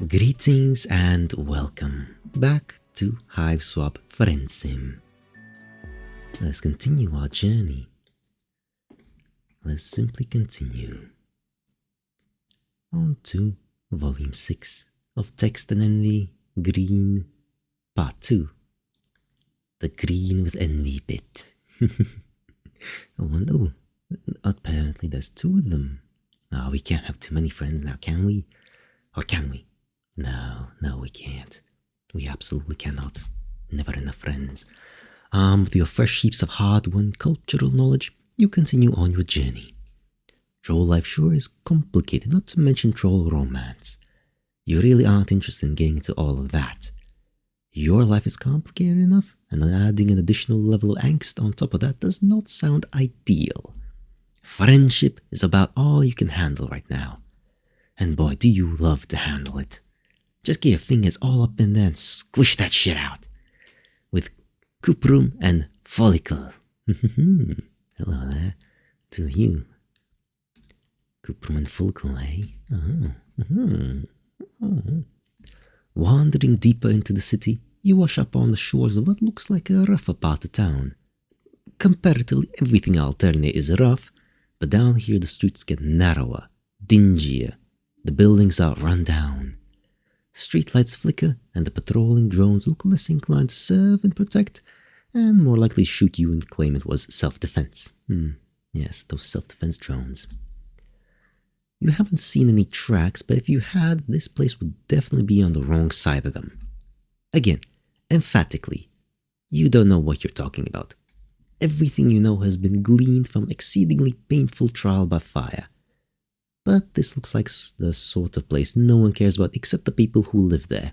Greetings and welcome back to Hiveswap Friendsim. Let's continue our journey. Let's simply continue on to Volume 6 of Text and Envy Green Part 2. The Green with Envy bit. Oh, apparently there's two of them. No, we can't have too many friends now, can we? Or can we? No, we can't. We absolutely cannot. Never enough friends. With your fresh heaps of hard-won cultural knowledge, you continue on your journey. Troll life sure is complicated, not to mention troll romance. You really aren't interested in getting into all of that. Your life is complicated enough, and adding an additional level of angst on top of that does not sound ideal. Friendship is about all you can handle right now. And boy, do you love to handle it. Just get your fingers all up in there and squish that shit out. With Kuprum and Folykl. Hello there to you. Kuprum and Folykl, eh? Wandering deeper into the city, you wash up on the shores of what looks like a rougher part of town. Comparatively, everything in Alternia is rough, but down here the streets get narrower, dingier. The buildings are run down. Streetlights flicker, and the patrolling drones look less inclined to serve and protect, and more likely shoot you and claim it was self-defense. Yes, those self-defense drones. You haven't seen any tracks, but if you had, this place would definitely be on the wrong side of them. Again, emphatically, you don't know what you're talking about. Everything you know has been gleaned from exceedingly painful trial by fire. But this looks like the sort of place no one cares about except the people who live there.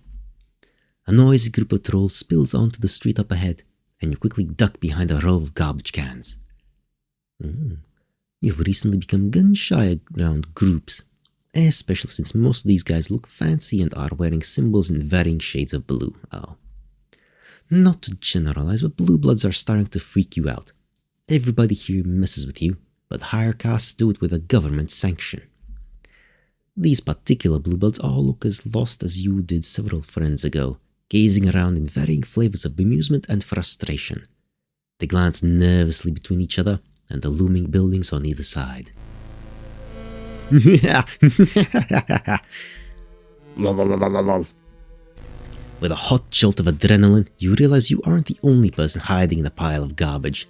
A noisy group of trolls spills onto the street up ahead, and you quickly duck behind a row of garbage cans. You've recently become gun-shy around groups, especially since most of these guys look fancy and are wearing symbols in varying shades of blue. Not to generalize, but blue bloods are starting to freak you out. Everybody here messes with you, but higher castes do it with a government sanction. These particular bluebloods all look as lost as you did several friends ago, gazing around in varying flavors of bemusement and frustration. They glance nervously between each other and the looming buildings on either side. With a hot jolt of adrenaline, you realize you aren't the only person hiding in a pile of garbage.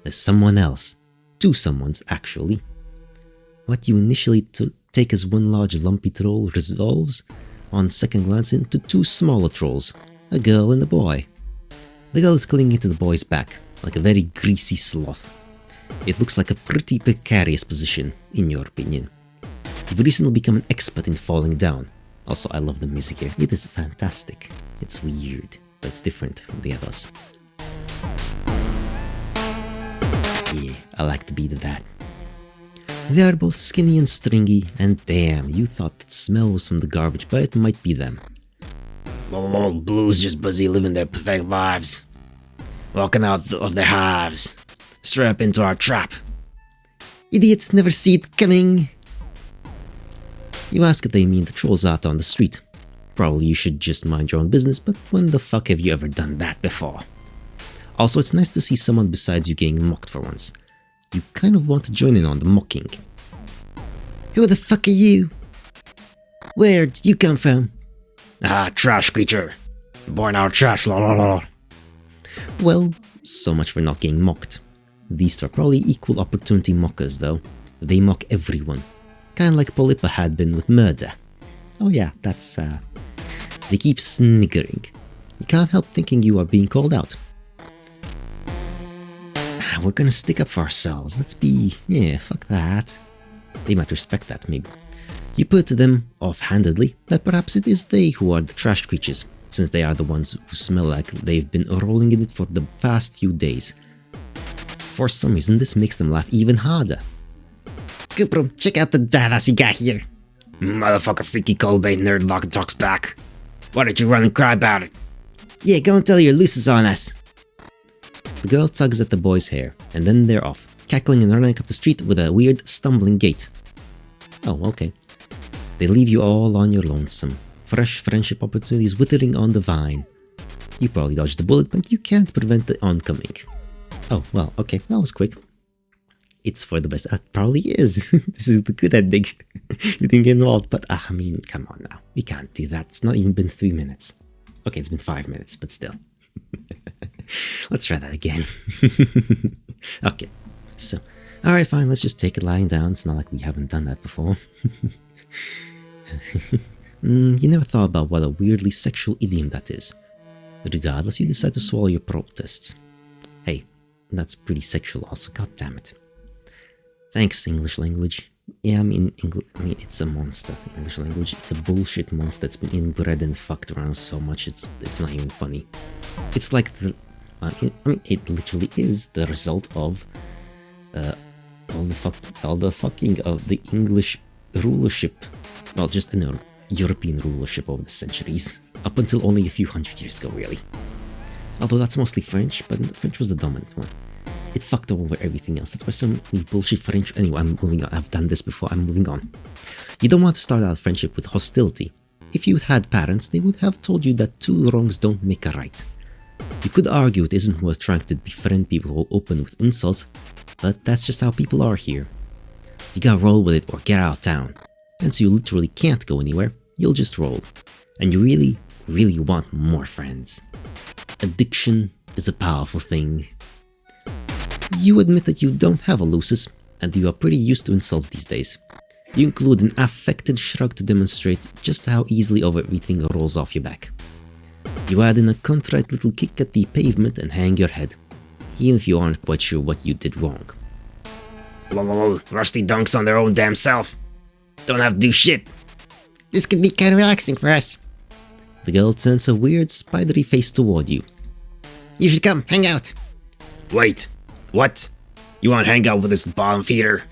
There's someone else. Two someones, actually. What you initially take as one large lumpy troll resolves, on second glance, into two smaller trolls, a girl and a boy. The girl is clinging to the boy's back, like a very greasy sloth. It looks like a pretty precarious position, in your opinion. You've recently become an expert in falling down. Also, I love the music here. It is fantastic. It's weird, but it's different from the others. Yeah, I like the beat of that. They are both skinny and stringy, and damn, you thought that smell was from the garbage, but it might be them. Blues just busy living their pathetic lives. Walking out of their hives. Straight up into our trap. Idiots never see it coming. You ask if they mean the trolls out on the street. Probably you should just mind your own business, but when the fuck have you ever done that before? Also, it's nice to see someone besides you getting mocked for once. You kind of want to join in on the mocking. Who the fuck are you? Where did you come from? Trash creature. Born out of trash, la. Well, so much for not getting mocked. These are probably equal opportunity mockers, though. They mock everyone. Kinda like Polypa had been with murder. Oh yeah, that's They keep sniggering. You can't help thinking you are being called out. We're gonna stick up for ourselves. Let's be... yeah, fuck that. They might respect that, maybe. You put to them, offhandedly, that perhaps it is they who are the trash creatures, since they are the ones who smell like they've been rolling in it for the past few days. For some reason, this makes them laugh even harder. Kuprum, check out the badass we got here. Motherfucker freaky Colbane nerd lock talks back. Why don't you run and cry about it? Yeah, go and tell your looses on us. The girl tugs at the boy's hair, and then they're off, cackling and running up the street with a weird, stumbling gait. Oh, okay. They leave you all on your lonesome, fresh friendship opportunities withering on the vine. You probably dodged the bullet, but you can't prevent the oncoming. Oh, well, okay, that was quick. It's for the best. That probably is. This is the good ending. You didn't get involved, but I mean, come on now. We can't do that. It's not even been 3 minutes. Okay, it's been 5 minutes, but still. Let's try that again. Okay, so, alright, fine, let's just take it lying down. It's not like we haven't done that before. You never thought about what a weirdly sexual idiom that is. Regardless, you decide to swallow your protests. Hey, that's pretty sexual also, god damn it. Thanks, English language. Yeah, I mean, it's a monster, English language. It's a bullshit monster that's been inbred and fucked around so much, it's not even funny. It's like the... it literally is the result of all the fucking of the English rulership. Well, just European rulership over the centuries. Up until only a few hundred years ago, really. Although that's mostly French, but French was the dominant one. It fucked over everything else. That's why so many bullshit French... Anyway, I'm moving on. I've done this before. I'm moving on. You don't want to start out a friendship with hostility. If you had parents, they would have told you that 2 wrongs don't make a right. You could argue it isn't worth trying to befriend people who open with insults, but that's just how people are here. You gotta roll with it or get out of town. And so you literally can't go anywhere. You'll just roll. And you really, really want more friends. Addiction is a powerful thing. You admit that you don't have a lusus, and you are pretty used to insults these days. You include an affected shrug to demonstrate just how easily everything rolls off your back. You add in a contrite little kick at the pavement and hang your head, even if you aren't quite sure what you did wrong. Lol, rusty dunks on their own damn self. Don't have to do shit. This could be kinda relaxing for us. The girl turns a weird, spidery face toward you. You should come, hang out. Wait. What? You want to hang out with this bottom feeder?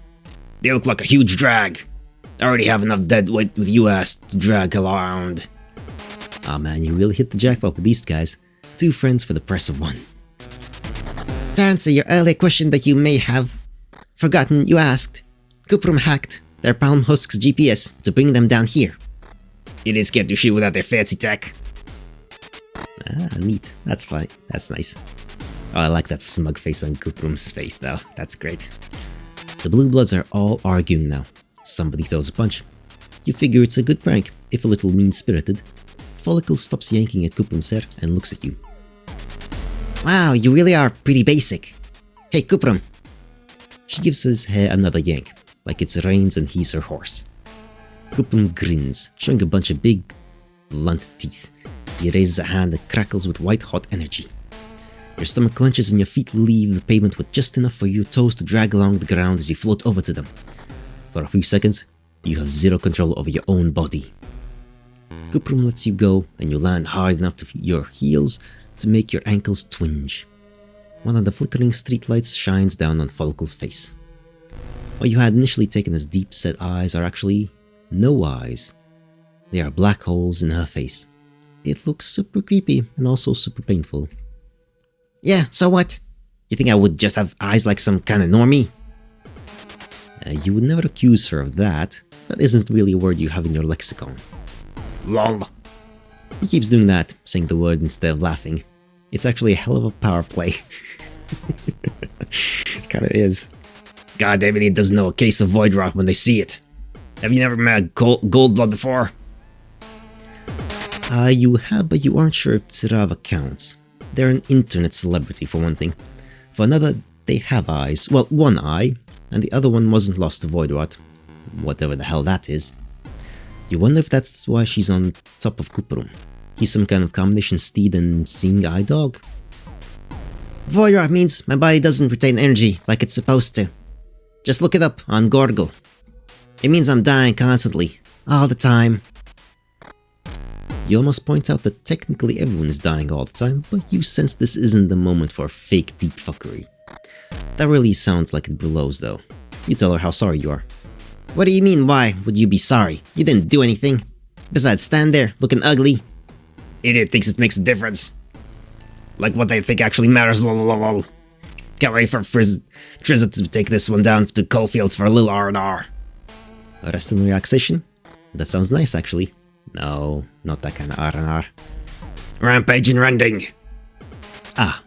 They look like a huge drag. I already have enough dead weight with you ass to drag around. Aw man, you really hit the jackpot with these guys. 2 friends for the price of 1. To answer your earlier question that you may have forgotten you asked, Kuprum hacked their Palm Husk's GPS to bring them down here. Idiots can't do shit without their fancy tech. Ah, neat. That's fine. That's nice. Oh, I like that smug face on Kuprum's face, though. That's great. The Blue Bloods are all arguing now. Somebody throws a punch. You figure it's a good prank, if a little mean-spirited. Folykl stops yanking at Kuprum's hair and looks at you. Wow, you really are pretty basic. Hey, Kuprum. She gives his hair another yank, like it's reins and he's her horse. Kuprum grins, showing a bunch of big, blunt teeth. He raises a hand that crackles with white-hot energy. Your stomach clenches and your feet leave the pavement with just enough for your toes to drag along the ground as you float over to them. For a few seconds, you have zero control over your own body. Kuprum lets you go, and you land hard enough to your heels to make your ankles twinge. One of the flickering streetlights shines down on Folykl's face. What you had initially taken as deep-set eyes are actually no eyes. They are black holes in her face. It looks super creepy and also super painful. Yeah, so what? You think I would just have eyes like some kind of normie? You would never accuse her of that. That isn't really a word you have in your lexicon. LOL. He keeps doing that, saying the word instead of laughing. It's actually a hell of a power play. It kinda is. God, everybody doesn't know a case of void rot when they see it. Have you never met a gold blood before? You have, but you aren't sure if Tsirava counts. They're an internet celebrity, for one thing. For another, they have eyes. Well, one eye, and the other one wasn't lost to void rot. Whatever the hell that is. You wonder if that's why she's on top of Kuprum. He's some kind of combination steed and seeing eye dog. Void rot means my body doesn't retain energy like it's supposed to. Just look it up on Gorgle. It means I'm dying constantly, all the time. You almost point out that technically everyone is dying all the time, but you sense this isn't the moment for fake deep fuckery. That really sounds like it blows though. You tell her how sorry you are. What do you mean, why would you be sorry? You didn't do anything. Besides, stand there, looking ugly. Idiot thinks it makes a difference. Like what they think actually matters, lol. Can't wait for Trizza to take this one down to Coalfields for a little R&R. Rest and relaxation? That sounds nice, actually. No, not that kind of R&R. Rampage and rending. Ah.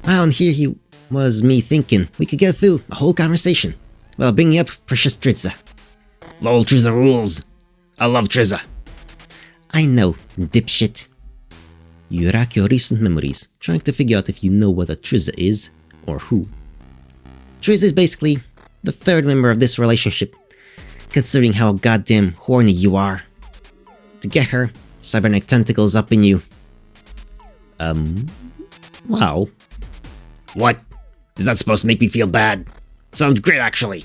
Well, and here he was me thinking we could get through a whole conversation while bringing up precious Trizza. Lol, Trizza rules. I love Trizza. I know, dipshit. You rack your recent memories, trying to figure out if you know what a Trizza is, or who. Trizza is basically the third member of this relationship, considering how goddamn horny you are. To get her, cybernetic tentacles up in you. Wow. What? Is that supposed to make me feel bad? Sounds great, actually.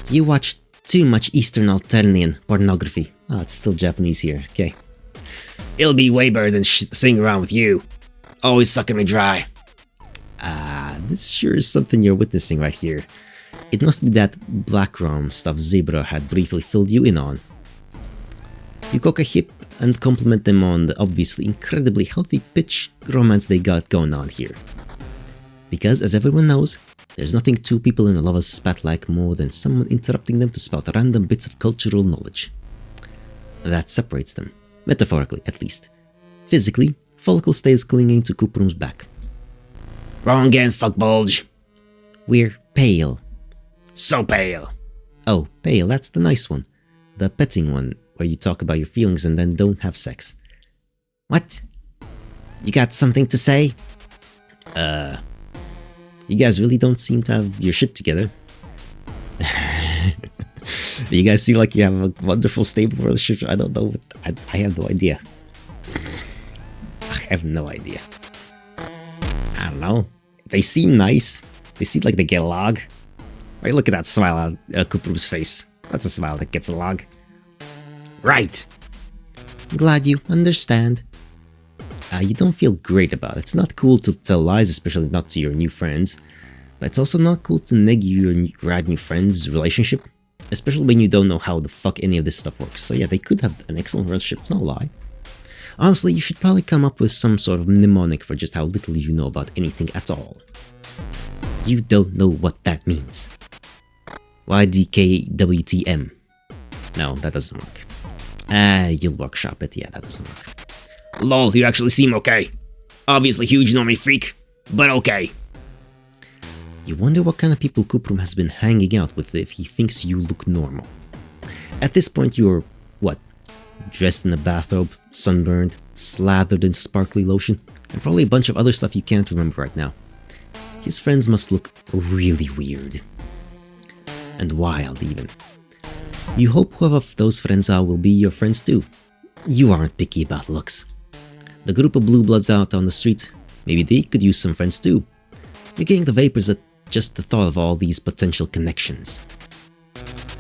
You watch too much Eastern Alternian pornography. Oh, it's still Japanese here, okay. It'll be way better than sitting around with you. Always sucking me dry. This sure is something you're witnessing right here. It must be that black rum stuff Zebra had briefly filled you in on. You cock a hip and compliment them on the obviously incredibly healthy pitch romance they got going on here. Because, as everyone knows, there's nothing two people in a lover's spat like more than someone interrupting them to spout random bits of cultural knowledge. That separates them, metaphorically at least. Physically, Folykl stays clinging to Kuprum's back. Wrong again, fuck bulge. We're pale. So pale. Oh, pale, that's the nice one. The petting one, where you talk about your feelings and then don't have sex. What? You got something to say? You guys really don't seem to have your shit together. You guys seem like you have a wonderful, stable relationship. I don't know. I have no idea. I have no idea. I don't know. They seem nice. They seem like they get along. Right, look at that smile on Kuprum's face. That's a smile that gets along. Right. Glad you understand. You don't feel great about it. It's not cool to tell lies, especially not to your new friends. But it's also not cool to neg your rad new friend's relationship. Especially when you don't know how the fuck any of this stuff works. So yeah, they could have an excellent relationship, it's no lie. Honestly, you should probably come up with some sort of mnemonic for just how little you know about anything at all. You don't know what that means. YDKWTM. No, that doesn't work. You'll workshop it, yeah, that doesn't work. Lol, you actually seem okay. Obviously huge normie freak, but okay. You wonder what kind of people Kuprum has been hanging out with if he thinks you look normal. At this point you're, what? Dressed in a bathrobe, sunburned, slathered in sparkly lotion, and probably a bunch of other stuff you can't remember right now. His friends must look really weird. And wild, even. You hope whoever those friends are will be your friends too. You aren't picky about looks. The group of blue bloods out on the street, maybe they could use some friends too. You're getting the vapors at just the thought of all these potential connections.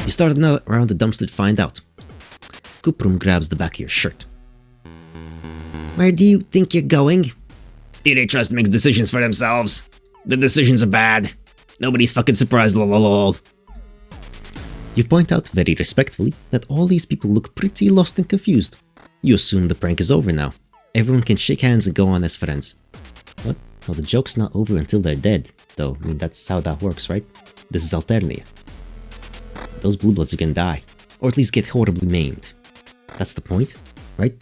You start around the dumpster to find out. Kuprum grabs the back of your shirt. Where do you think you're going? Idiot trust makes decisions for themselves. The decisions are bad. Nobody's fucking surprised, lol. You point out very respectfully that all these people look pretty lost and confused. You assume the prank is over now. Everyone can shake hands and go on as friends. What? Well, the joke's not over until they're dead, though. I mean, that's how that works, right? This is Alternia. Those blue bloods are gonna die. Or at least get horribly maimed. That's the point, right?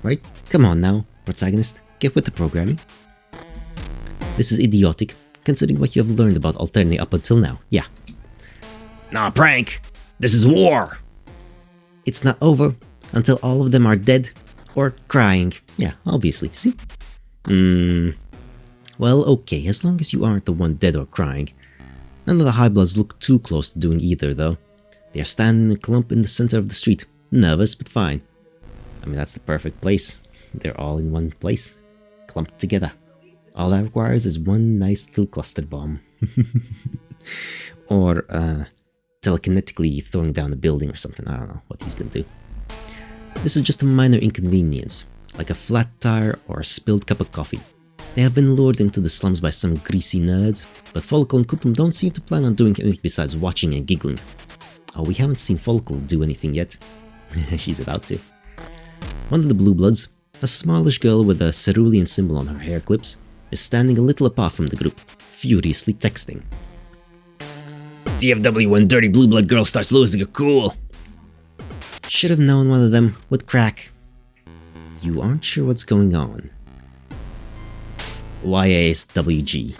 Right? Come on now, protagonist. Get with the programming. This is idiotic, considering what you have learned about Alternia up until now. Yeah. Nah, prank. This is war. It's not over until all of them are dead or crying. Yeah, obviously. See? Well, okay, as long as you aren't the one dead or crying. None of the high bloods look too close to doing either, though. They are standing in a clump in the center of the street. Nervous, but fine. I mean, that's the perfect place. They're all in one place. Clumped together. All that requires is one nice little cluster bomb. Or, telekinetically throwing down a building or something. I don't know what he's gonna do. This is just a minor inconvenience, like a flat tire or a spilled cup of coffee. They have been lured into the slums by some greasy nerds, but Folykl and Kuprum don't seem to plan on doing anything besides watching and giggling. Oh, we haven't seen Folykl do anything yet. She's about to. One of the blue bloods, a smallish girl with a cerulean symbol on her hair clips, is standing a little apart from the group, furiously texting. DFW when dirty blue blood girl starts losing her cool. Should have known one of them would crack. You aren't sure what's going on. YASWG.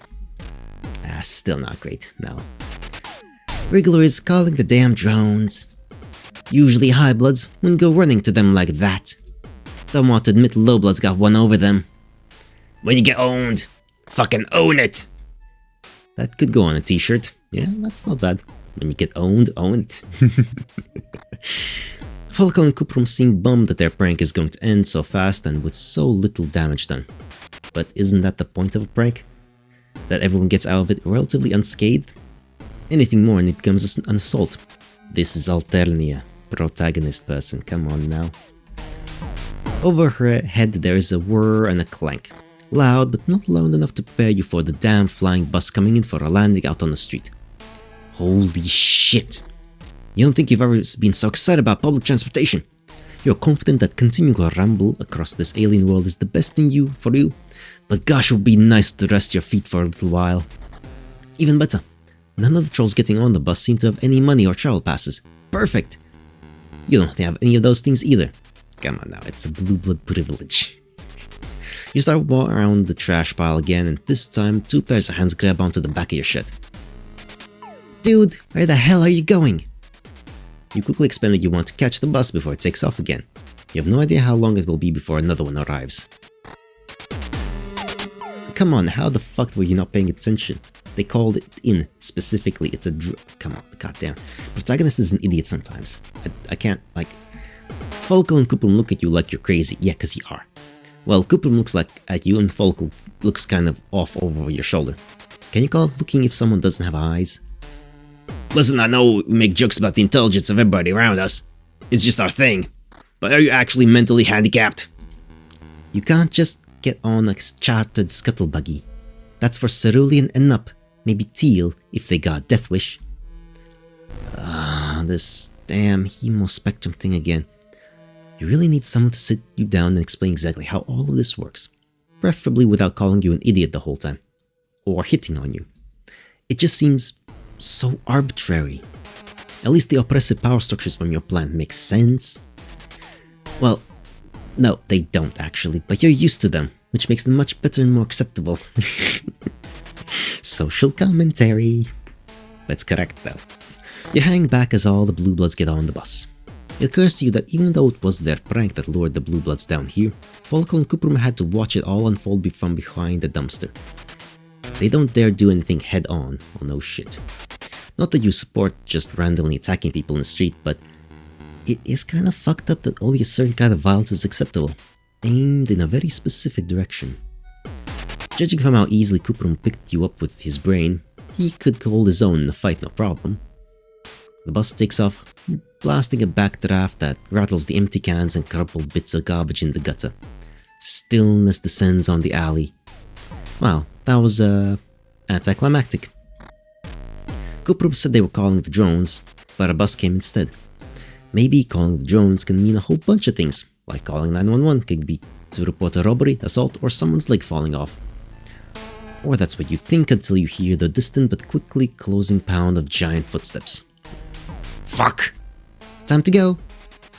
Still not great, no. Wriggler is calling the damn drones. Usually high bloods wouldn't go running to them like that. Don't want to admit low bloods got one over them. When you get owned, fucking own it. That could go on a t-shirt. Yeah, that's not bad. When you get owned, own it. Folykl and Kuprum seem bummed that their prank is going to end so fast and with so little damage done. But isn't that the point of a prank? That everyone gets out of it relatively unscathed? Anything more and it becomes an assault. This is Alternia, protagonist person, come on now. Over her head there is a whir and a clank. Loud, but not loud enough to prepare you for the damn flying bus coming in for a landing out on the street. Holy shit! You don't think you've ever been so excited about public transportation? You're confident that continuing a ramble across this alien world is the best thing for you, but gosh, it would be nice to rest your feet for a little while. Even better, none of the trolls getting on the bus seem to have any money or travel passes. Perfect! You don't have any of those things either. Come on now, it's a blue blood privilege. You start walking around the trash pile again, and this time 2 pairs of hands grab onto the back of your shirt. Dude, where the hell are you going? You quickly explain that you want to catch the bus before it takes off again. You have no idea how long it will be before another one arrives. Come on, how the fuck were you not paying attention? They called it in specifically, it's a come on, goddamn. Protagonist is an idiot sometimes. I can't, like... Folykl and Kuprum look at you like you're crazy. Yeah, cause you are. Well, Kuprum looks at you and Folykl looks kind of off over your shoulder. Can you call it looking if someone doesn't have eyes? Listen, I know we make jokes about the intelligence of everybody around us. It's just our thing. But are you actually mentally handicapped? You can't just get on a chartered scuttle buggy. That's for cerulean and up, maybe teal if they got death wish. This damn hemospectrum thing again. You really need someone to sit you down and explain exactly how all of this works. Preferably without calling you an idiot the whole time. Or hitting on you. It just seems so arbitrary. At least the oppressive power structures from your plan make sense. Well, no, they don't actually, but you're used to them, which makes them much better and more acceptable. Social commentary. That's correct though. You hang back as all the blue bloods get on the bus. It occurs to you that even though it was their prank that lured the blue bloods down here, Folykl and Kuprum had to watch it all unfold from behind the dumpster. They don't dare do anything head on, well no shit. Not that you support just randomly attacking people in the street, but it is kinda fucked up that only a certain kind of violence is acceptable, aimed in a very specific direction. Judging from how easily Kuprum picked you up with his brain, he could hold his own in a fight no problem. The bus takes off, blasting a backdraft that rattles the empty cans and crumpled bits of garbage in the gutter. Stillness descends on the alley. Wow, that was, anticlimactic. Kuprum said they were calling the drones, but a bus came instead. Maybe calling the drones can mean a whole bunch of things, like calling 911 could be to report a robbery, assault, or someone's leg falling off. Or that's what you think until you hear the distant but quickly closing pound of giant footsteps. Fuck! Time to go!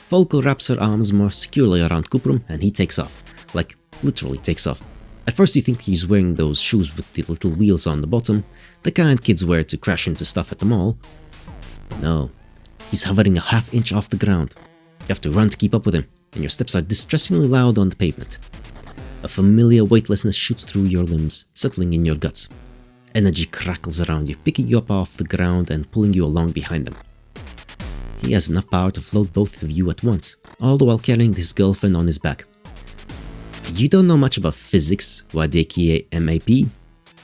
Folykl wraps her arms more securely around Kuprum and he takes off. Like, literally takes off. At first you think he's wearing those shoes with the little wheels on the bottom, the kind kids wear to crash into stuff at the mall. But no, he's hovering a half-inch off the ground. You have to run to keep up with him, and your steps are distressingly loud on the pavement. A familiar weightlessness shoots through your limbs, settling in your guts. Energy crackles around you, picking you up off the ground and pulling you along behind them. He has enough power to float both of you at once, all the while carrying his girlfriend on his back. You don't know much about physics, aka MAP,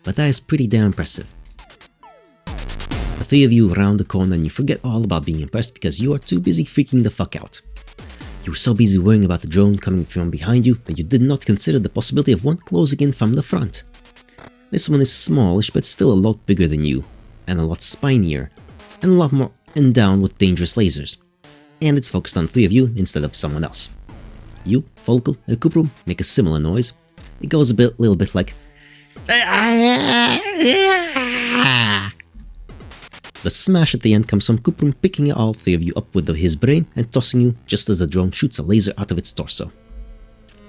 but that is pretty damn impressive. The three of you round the corner and you forget all about being impressed because you are too busy freaking the fuck out. You were so busy worrying about the drone coming from behind you that you did not consider the possibility of one closing in from the front. This one is smallish but still a lot bigger than you, and a lot spinier, and a lot more endowed with dangerous lasers. And it's focused on 3 of you instead of someone else. You, Folykl, and Kuprum make a similar noise. It goes a little bit like... The smash at the end comes from Kuprum picking all three of you up with his brain and tossing you just as the drone shoots a laser out of its torso.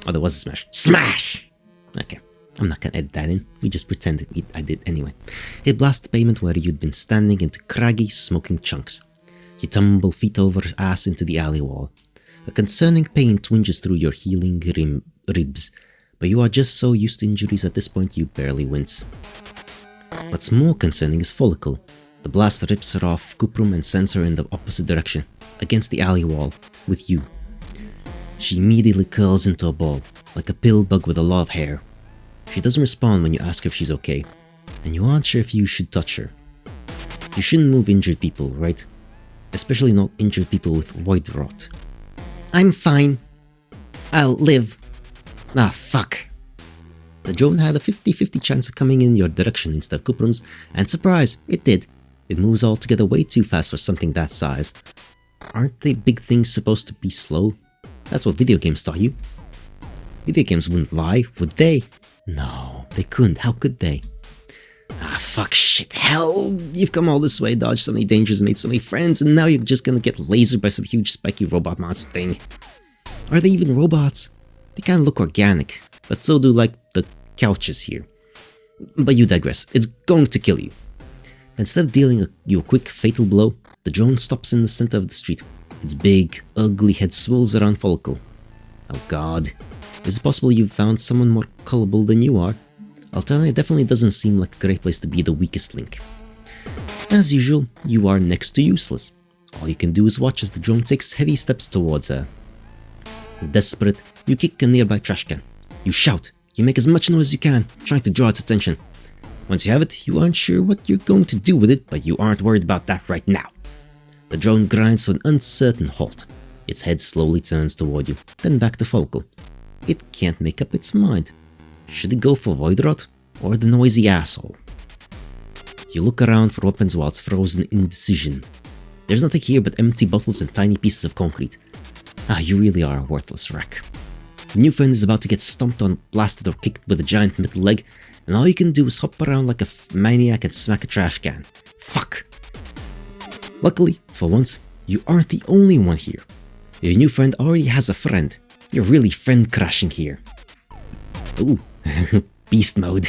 Oh, there was a smash. Smash! Okay, I'm not gonna edit that in. We just pretended I did anyway. It blasts the pavement where you'd been standing into craggy, smoking chunks. You tumble feet over ass into the alley wall. A concerning pain twinges through your healing ribs, but you are just so used to injuries at this point you barely wince. What's more concerning is Folykl. The blast rips her off Kuprum and sends her in the opposite direction, against the alley wall, with you. She immediately curls into a ball, like a pill bug with a lot of hair. She doesn't respond when you ask her if she's okay, and you aren't sure if you should touch her. You shouldn't move injured people, right? Especially not injured people with void rot. I'm fine. I'll live. Ah, fuck. The drone had a 50-50 chance of coming in your direction instead of Kuprum's, and surprise, it did. It moves altogether way too fast for something that size. Aren't they big things supposed to be slow? That's what video games taught you. Video games wouldn't lie, would they? No, they couldn't. How could they? Ah, fuck, shit, hell! You've come all this way, dodged so many dangers, made so many friends, and now you're just gonna get lasered by some huge spiky robot monster thing. Are they even robots? They kinda look organic, but so do, like, the couches here. But you digress. It's going to kill you. Instead of dealing you a quick, fatal blow, the drone stops in the center of the street. Its big, ugly head swirls around Folykl. Oh god. Is it possible you've found someone more gullible than you are? Alternia definitely doesn't seem like a great place to be the weakest link. As usual, you are next to useless. All you can do is watch as the drone takes heavy steps towards her. Desperate, you kick a nearby trash can. You shout. You make as much noise as you can, trying to draw its attention. Once you have it, you aren't sure what you're going to do with it, but you aren't worried about that right now. The drone grinds to an uncertain halt. Its head slowly turns toward you, then back to Folykl. It can't make up its mind. Should it go for void rot, or the noisy asshole? You look around for weapons while it's frozen in indecision. There's nothing here but empty bottles and tiny pieces of concrete. Ah, you really are a worthless wreck. The new friend is about to get stomped on, blasted or kicked with a giant metal leg, and all you can do is hop around like a maniac and smack a trash can. Fuck! Luckily, for once, you aren't the only one here. Your new friend already has a friend. You're really friend crashing here. Ooh, beast mode.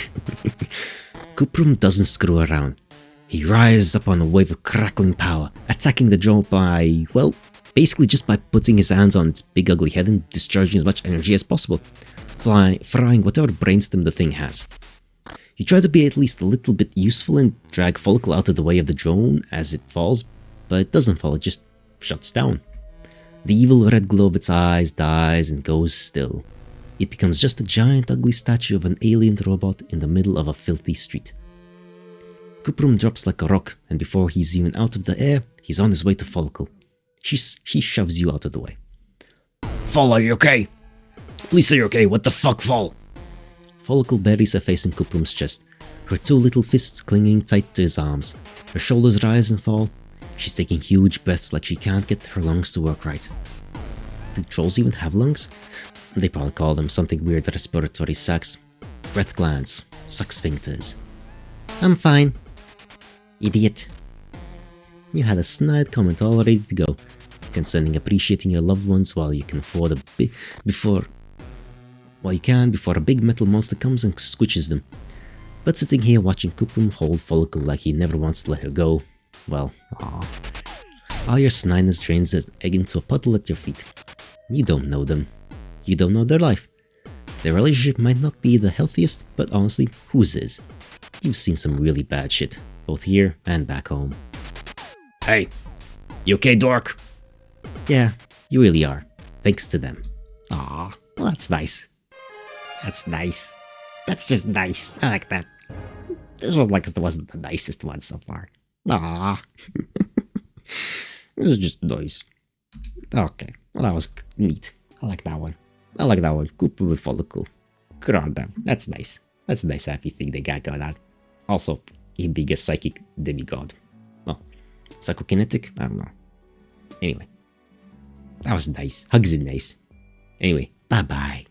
Kuprum doesn't screw around. He rises up on a wave of crackling power, attacking the drone by, well, basically just by putting his hands on its big ugly head and discharging as much energy as possible, frying whatever brainstem the thing has. You try to be at least a little bit useful and drag Folykl out of the way of the drone as it falls, but it doesn't fall, it just shuts down. The evil red glow of its eyes dies and goes still. It becomes just a giant ugly statue of an alien robot in the middle of a filthy street. Kuprum drops like a rock, and before he's even out of the air, he's on his way to Folykl. He shoves you out of the way. Fall, are you okay? Please say you're okay, what the fuck, Fall? Folykl buries her face in Kuprum's chest, her two little fists clinging tight to his arms. Her shoulders rise and fall. She's taking huge breaths like she can't get her lungs to work right. Do trolls even have lungs? They probably call them something weird, respiratory sacs, breath glands, suck sphincters. I'm fine. Idiot. You had a snide comment all ready to go, concerning appreciating your loved ones while you can before a big metal monster comes and squishes them. But sitting here watching Kuprum hold Folykl like he never wants to let her go, well, aww. All your snideness drains the egg into a puddle at your feet. You don't know them. You don't know their life. Their relationship might not be the healthiest, but honestly, whose is? You've seen some really bad shit, both here and back home. Hey, you okay, dork? Yeah, you really are. Thanks to them. Aw, well that's nice. That's nice. That's just nice. I like that. This one wasn't the nicest one so far. Aw. This is just nice. Okay, well that was neat. I like that one. I like that one. Kuprum with Folykl. Good on them. That's nice. That's a nice happy thing they got going on. Also, him being a psychic demigod. Well, psychokinetic? I don't know. Anyway. That was nice. Hugs are nice. Anyway, bye-bye.